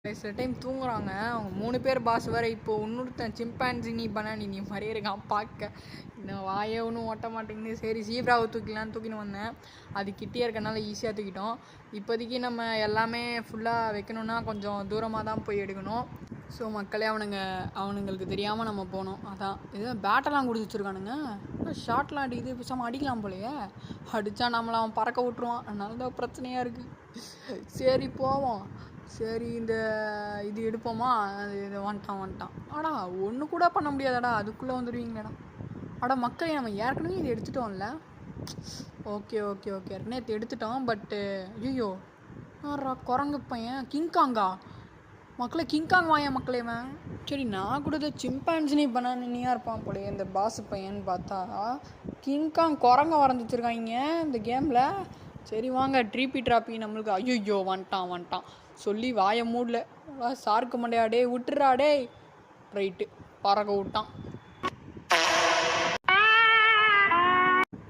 சில டைம் தூங்குறாங்க. அவங்க 3 பேர் பாஸ் வேற. இப்போ இன்னொருத்தன் சிம்பான்சினி பனானி நீ மாதிரியே இருக்கான் பார்க்க. இன்னும் வாயே ஒன்றும் ஓட்ட மாட்டேங்குது. சரி ஜீப்ராவை தூக்கின்னு வந்தேன். அது கிட்டே இருக்கனால ஈஸியாக தூக்கிட்டோம். இப்போதைக்கு நம்ம எல்லாமே ஃபுல்லாக வைக்கணுன்னா கொஞ்சம் தூரமாக தான் போய் எடுக்கணும். ஸோ மக்களே அவனுங்களுக்கு தெரியாமல் நம்ம போனோம். அதான் எதோ பேட்டெல்லாம் கொடுத்து வச்சுருக்கானுங்க. ஷார்ட்லாம் அடிக்குது. பேசாமல் அடிக்கலாம் போலையே. அடித்தா நம்மளை அவன் பறக்க விட்ருவான். அதனால தான் பிரச்சனையாக இருக்குது. சரி போவோம். சரி இது எடுப்போமா. இது வந்துட்டான். ஆடா ஒன்று கூட பண்ண முடியாதாடா, அதுக்குள்ளே வந்துடுவீங்களாடா. ஆடா மக்களே நம்ம ஏற்கனவே இது எடுத்துட்டோம்ல. ஓகே ஏற்கனவே எடுத்துட்டோம். பட்டு ஐயோ குரங்கு பையன் கிங்காங்கா மக்களே. கிங்காங் வாயா மக்களே. சரி நான் கூட சிம்பான்சினி பனானியாக இருப்பான் போலே இந்த பாஸ் பையன்னு பார்த்தா கிங்காங் குரங்க வரைஞ்சிச்சிருக்காங்க இந்த கேமில். சரி வாங்க ட்ராப்பி நம்மளுக்கு. ஐயோ வந்துட்டான் சொல்லி வாயை மூடல. சாருக்கு மண்டையா டே விட்டுறா டே. ரைட்டு பறக்க விட்டான்.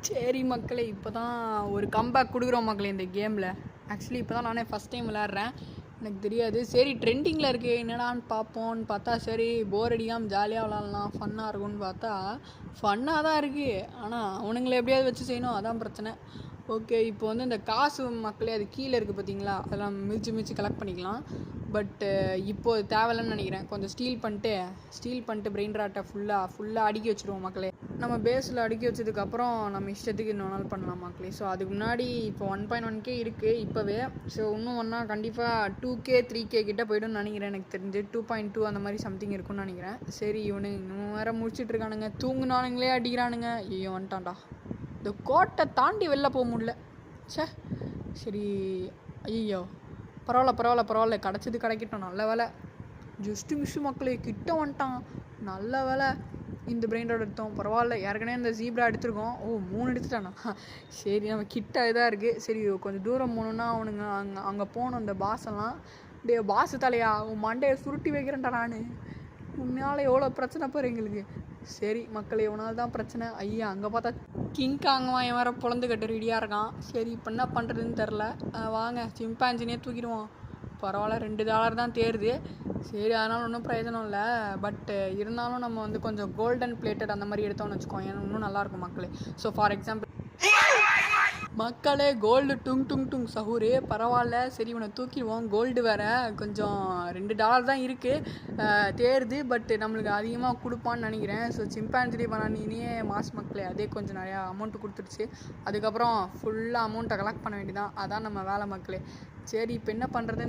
சரி மக்களே இப்போ தான் ஒரு கம்பேக் கொடுக்குறோம் மக்களே இந்த கேமில். ஆக்சுவலி இப்போ தான் நானே ஃபஸ்ட் டைம் விளையாடுறேன். எனக்கு தெரியாது. சரி ட்ரெண்டிங்கில் இருக்குது என்னடான்னு பார்ப்போன்னு பார்த்தா சரி போர் அடிக்காமல் ஜாலியாக விளாட்லாம் ஃபன்னாக இருக்கும்னு பார்த்தா ஃபன்னாக தான் இருக்குது. ஆனால் அவனுங்களை எப்படியாவது வச்சு செய்யணும், அதான் பிரச்சனை. ஓகே இப்போ இந்த காசு மக்களே அது கீழே இருக்குது பார்த்தீங்களா, அதெல்லாம் மிதிச்சு கலெக்ட் பண்ணிக்கலாம். பட்டு இப்போது தேவையில்லைன்னு நினைக்கிறேன். கொஞ்சம் ஸ்டீல் பண்ணிட்டு பிரெயின் ராட்டை ஃபுல்லாக அடுக்கி வச்சுருவோம் மக்களே. நம்ம பேஸில் அடுக்கி வச்சதுக்கப்புறம் நம்ம இஷ்டத்துக்கு இன்னொரு நாள் பண்ணலாம் மக்களே. ஸோ அதுக்கு முன்னாடி இப்போ 1.1K இருக்குது இப்போவே. ஸோ இன்னும் ஒன்றா கண்டிப்பாக 2K 3K கிட்டே போய்டும்னு நினைக்கிறேன். எனக்கு தெரிஞ்சு 2.2 அந்த மாதிரி சம்திங் இருக்குன்னு நினைக்கிறேன். சரி இன்னும் வேறு முடிச்சிட்ருக்கானுங்க. தூங்குனானுங்களே அடிக்கிறானுங்க. ஐயோ வந்துட்டான்டா. இந்த கோட்டை தாண்டி வெளில போக முடியல. சரி ஐயோ பரவாயில்ல கிடைக்கட்டும். நல்ல வேலை ஜஸ்ட்டு மிஸ்ஸு மக்களே. கிட்ட வந்துட்டான். நல்ல வேலை இந்த பிரெயின் ராட் எடுத்தோம். பரவாயில்ல ஏற்கனவே இந்த ஜீப்ரா எடுத்துருக்கோம். 3 எடுத்துட்டானா. சரி நம்ம கிட்ட இதாக இருக்குது. சரி கொஞ்சம் தூரம் போகணுன்னா அவனுங்க அங்கே போகணும். இந்த பாஸெல்லாம் டே பாஸு தலையா உன் மண்டையை சுருட்டி வைக்கிறேன்டா நான். உன்னால் எவ்வளோ பிரச்சனை போகிற எங்களுக்கு. சரி மக்களே இவனால் தான் பிரச்சனை. ஐயா அங்கே பார்த்தா கிங்காங்குவான் என் வேறு பொழந்துக்கட்டு ரெடியாக இருக்கான். சரி இப்போ என்ன பண்ணுறதுன்னு தெரில. வாங்க சிம்பான்சினே தூக்கிடுவோம். பரவாயில்ல $2 தான் தேருது. சரி அதனால் ஒன்றும் பிரயோஜனம் இல்லை. பட்டு இருந்தாலும் நம்ம கொஞ்சம் கோல்டன் பிளேட்டட் அந்த மாதிரி எடுத்தோம்னு வச்சுக்கோங்க, இன்னும் நல்லாயிருக்கும் மக்களே. ஸோ ஃபார் எக்ஸாம்பிள் மக்களே கோல்டு டுங் சஹூரு பரவாயில்ல. சரி இவனை தூக்கிடுவோம். கோல்டு வேறு கொஞ்சம் $2 தான் இருக்குது தேருது. பட்டு நம்மளுக்கு அதிகமாக கொடுப்பான்னு நினைக்கிறேன். ஸோ சிம்பான்சி பனானியே மாஸ் மக்களே அதே கொஞ்சம் நிறையா அமௌண்ட்டு கொடுத்துருச்சு. அதுக்கப்புறம் ஃபுல்லாக அமௌண்ட்டை கலெக்ட் பண்ண வேண்டியதான். அதான் நம்ம வேலை மக்களே. சரி இப்போ என்ன பண்ணுறது.